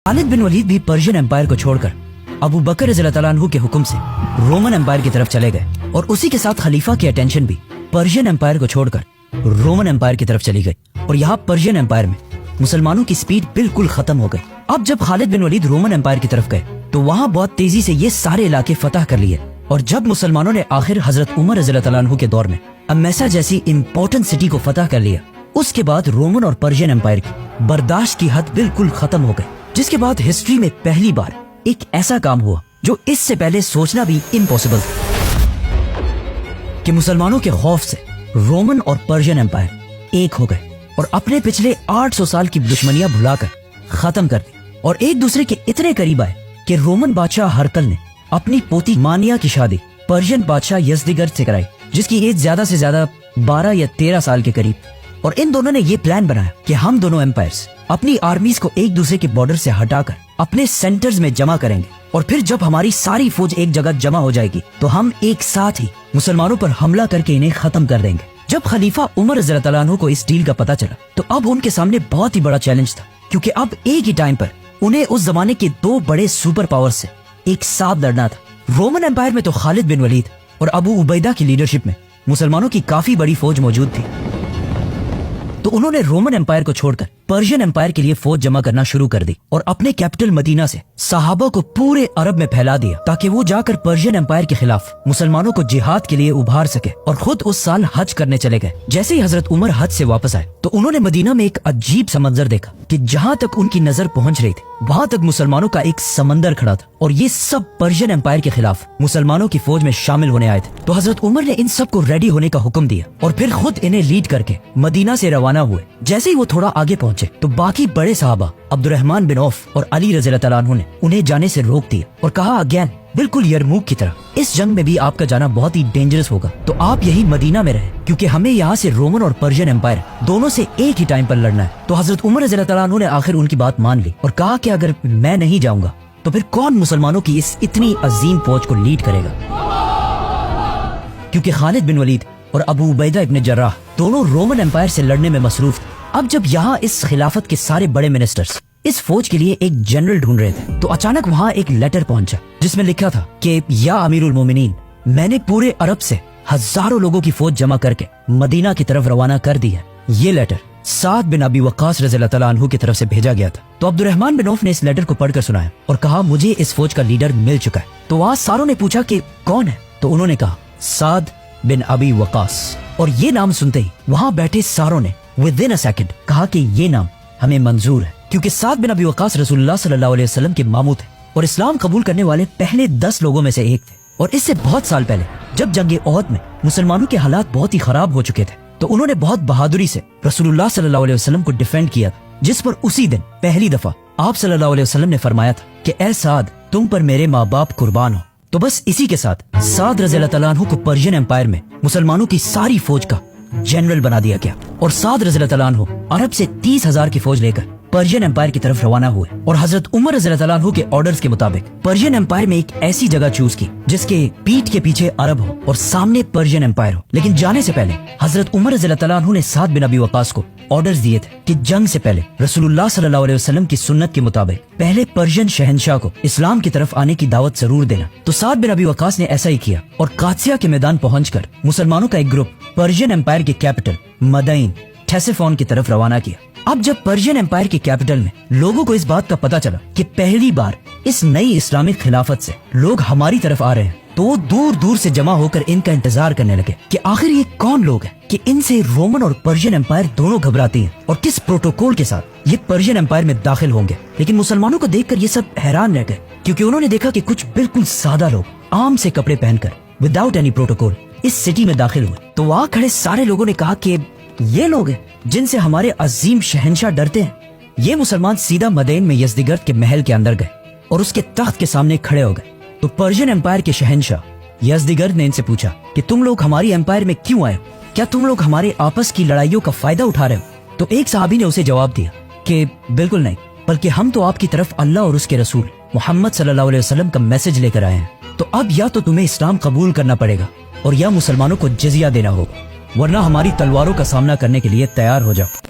खालिद बिन वलीद भी Persian empire को छोड़कर अबू बकर रज़ियल्लाहु ताला अन्हु के हुक्म से रोमन एम्पायर की तरफ चले गए और उसी के साथ खलीफा की अटेंशन भी पर्शियन एम्पायर को छोड़कर रोमन एम्पायर की तरफ चली गई और यहाँ पर्शियन एम्पायर में मुसलमानों की स्पीड बिल्कुल खत्म हो गई। अब जब खालिद बिन वलीद रोमन एम्पायर की तरफ गए तो वहाँ बहुत तेजी से ये सारे इलाके फतह कर लिए और जब मुसलमानों ने आखिर हजरत उमर रज़ियल्लाहु ताला अन्हु के दौर में अमेसा जैसी इम्पोर्टेंट सिटी को फतह कर लिया, उसके बाद रोमन और पर्शियन एम्पायर की बर्दाश्त की हद बिल्कुल खत्म हो गई, जिसके बाद हिस्ट्री में पहली बार एक ऐसा काम हुआ जो इससे पहले सोचना भी इम्पॉसिबल था कि मुसलमानों के खौफ से रोमन और पर्शियन एम्पायर एक हो गए और अपने पिछले 800 साल की दुश्मनियां भुलाकर खत्म कर दी और एक दूसरे के इतने करीब आए कि रोमन बादशाह हरकल ने अपनी पोती मानिया की शादी पर्शियन बादशाह यज़दिगर्द से कराई, जिसकी एज ज्यादा से ज्यादा 12 या 13 साल के करीब। और इन दोनों ने ये प्लान बनाया कि हम दोनों एम्पायर्स अपनी आर्मीज को एक दूसरे के बॉर्डर से हटाकर अपने सेंटर्स में जमा करेंगे और फिर जब हमारी सारी फौज एक जगह जमा हो जाएगी तो हम एक साथ ही मुसलमानों पर हमला करके इन्हें खत्म कर देंगे। जब खलीफा उमर रज़ियल्लाहु ताला अन्हु को इस डील का पता चला तो अब उनके सामने बहुत ही बड़ा चैलेंज था, क्योंकि अब एक ही टाइम पर उन्हें उस जमाने के दो बड़े सुपर पावर से एक साथ लड़ना था। रोमन एम्पायर में तो खालिद बिन वलीद और अबू उबैदा की लीडरशिप में मुसलमानों की काफी बड़ी फौज मौजूद थी, तो उन्होंने रोमन एम्पायर को छोड़कर पर्शियन एम्पायर के लिए फौज जमा करना शुरू कर दी और अपने कैपिटल मदीना से सहाबा को पूरे अरब में फैला दिया ताकि वो जाकर पर्शियन एम्पायर के खिलाफ मुसलमानों को जिहाद के लिए उभार सके। और खुद उस साल हज करने चले गए। जैसे ही हजरत उमर हज से वापस आए तो उन्होंने मदीना में एक अजीब सा मंजर देखा कि जहाँ तक उनकी नजर पहुँच रही थी वहाँ तक मुसलमानों का एक समंदर खड़ा था और ये सब पर्शियन एम्पायर के खिलाफ मुसलमानों की फौज में शामिल होने आए थे। तो हजरत उमर ने इन सब को रेडी होने का हुक्म दिया और फिर खुद इन्हें लीड करके मदीना से रवाना हुए। जैसे ही वो थोड़ा आगे पहुंचे तो बाकी बड़े सहाबा अब्दुर्रहमान बिन औफ और अली रज़ियल्लाहु ताला अन्हु ने उन्हें जाने से रोक दिया और कहा, अगेन बिल्कुल यरमूक की तरह इस जंग में भी आपका जाना बहुत ही डेंजरस होगा, तो आप यही मदीना में रहें, क्योंकि हमें यहाँ से रोमन और पर्शियन एम्पायर दोनों से एक ही टाइम पर लड़ना है। तो हजरत उमर रज़ियल्लाहु ताला अन्हु ने आखिर उनकी बात मान ली और कहा कि अगर मैं नहीं जाऊंगा तो फिर कौन मुसलमानों की इस इतनी अजीम फौज को लीड करेगा, क्योंकि खालिद बिन वलीद और अबू उबैदा इब्न जर्राह दोनों रोमन एम्पायर से लड़ने में मसरूफ थे। अब जब यहाँ इस खिलाफत के सारे बड़े मिनिस्टर्स इस फौज के लिए एक जनरल ढूंढ रहे थे तो अचानक वहाँ एक लेटर पहुंचा जिसमें लिखा था कि या अमीरुल मोमिनीन, मैंने पूरे अरब से हजारों लोगों की फौज जमा करके मदीना की तरफ रवाना कर दी है। ये लेटर साद बिन अबी वक्कास रज़ियल्लाहु ताला अन्हु की तरफ से भेजा गया था। तो अब्दुर्रहमान बिन औफ ने इस लेटर को पढ़कर सुनाया और कहा, मुझे इस फौज का लीडर मिल चुका है। तो वहाँ सारों ने पूछा कि कौन है, तो उन्होंने कहा साद बिन अबी वक्कास। और ये नाम सुनते ही वहाँ बैठे सारों ने विद इन अ सेकंड कहा कि ये नाम हमें मंजूर है, क्योंकि साद बिन अबी वक्कास रसूलुल्लाह सल्लल्लाहु अलैहि वसल्लम के मामू थे और इस्लाम कबूल करने वाले पहले 10 लोगों में से एक थे। और इससे बहुत साल पहले जब जंग ओहद में मुसलमानों के हालात बहुत ही खराब हो चुके थे तो उन्होंने बहुत बहादुरी से रसूलुल्लाह सल्लल्लाहु अलैहि वसल्लम को डिफेंड किया था, जिस पर उसी दिन पहली दफा आप सल्लल्लाहु अलैहि वसल्लम ने फरमाया था कि ए साद, तुम पर मेरे माँ बाप कुर्बान हो। तो बस इसी के साथ साद रज़ियल्लाहु ताला अन्हु को पर्शियन एम्पायर में मुसलमानों की सारी फौज का जनरल बना दिया गया और साद रज़ियल्लाहु ताला अन्हु अरब से 30,000 की फौज लेकर पर्शियन एम्पायर की तरफ रवाना हुए और हजरत उमर रज़ियल्लाहु ताला अन्हु के ऑर्डर्स के मुताबिक पर्शियन एम्पायर में एक ऐसी जगह चूज की जिसके पीठ के पीछे अरब हो और सामने पर्शियन एम्पायर हो। लेकिन जाने से पहले हजरत उमर रज़ियल्लाहु ताला अन्हु ने साद बिन अबी वक्कास को ऑर्डर्स दिए थे कि जंग से पहले रसूलुल्लाह सल्लल्लाहु अलैहि वसल्लम की सुन्नत के मुताबिक पहले पर्शियन शहंशाह को इस्लाम की तरफ आने की दावत जरूर देना। तो साद बिन अबी वक्कास ने ऐसा ही किया और कादसिया के मैदान पहुंचकर मुसलमानों का एक ग्रुप पर्शियन एम्पायर के कैपिटल मदाइन टेसिफोन की तरफ रवाना किया। अब जब पर्शियन एम्पायर के कैपिटल में लोगों को इस बात का पता चला कि पहली बार इस नई इस्लामिक खिलाफत से लोग हमारी तरफ आ रहे हैं तो वो दूर दूर से जमा होकर इनका इंतजार करने लगे कि आखिर ये कौन लोग हैं कि इनसे रोमन और पर्शियन एम्पायर दोनों घबराती हैं और किस प्रोटोकॉल के साथ ये पर्शियन एम्पायर में दाखिल होंगे। लेकिन मुसलमानों को देखकर ये सब हैरान रह गए, क्योंकि उन्होंने देखा कि कुछ बिल्कुल सादा लोग आम से कपड़े पहनकर विदाउट एनी प्रोटोकॉल इस सिटी में दाखिल हुए। तो वहाँ खड़े सारे लोगों ने कहा कि ये लोग हैं जिनसे हमारे अजीम शहंशाह डरते हैं। ये मुसलमान सीधा मदीन में यज़दिगर्द के महल के अंदर गए और उसके तख्त के सामने खड़े हो गए। तो पर्शियन एम्पायर के शहंशाह यज़दिगर्द ने इनसे पूछा कि तुम लोग हमारी एम्पायर में क्यों आए हो? क्या तुम लोग हमारे आपस की लड़ाइयों का फायदा उठा रहे हो? तो एक सहाबी ने उसे जवाब दिया कि बिल्कुल नहीं, बल्कि हम तो आपकी तरफ अल्लाह और उसके रसूल मोहम्मद सल्लल्लाहु अलैहि वसल्लम का मैसेज लेकर आए हैं। तो अब या तो तुम्हें इस्लाम कबूल करना पड़ेगा और या मुसलमानों को जिज़िया देना होगा, वरना हमारी तलवारों का सामना करने के लिए तैयार हो जाओ।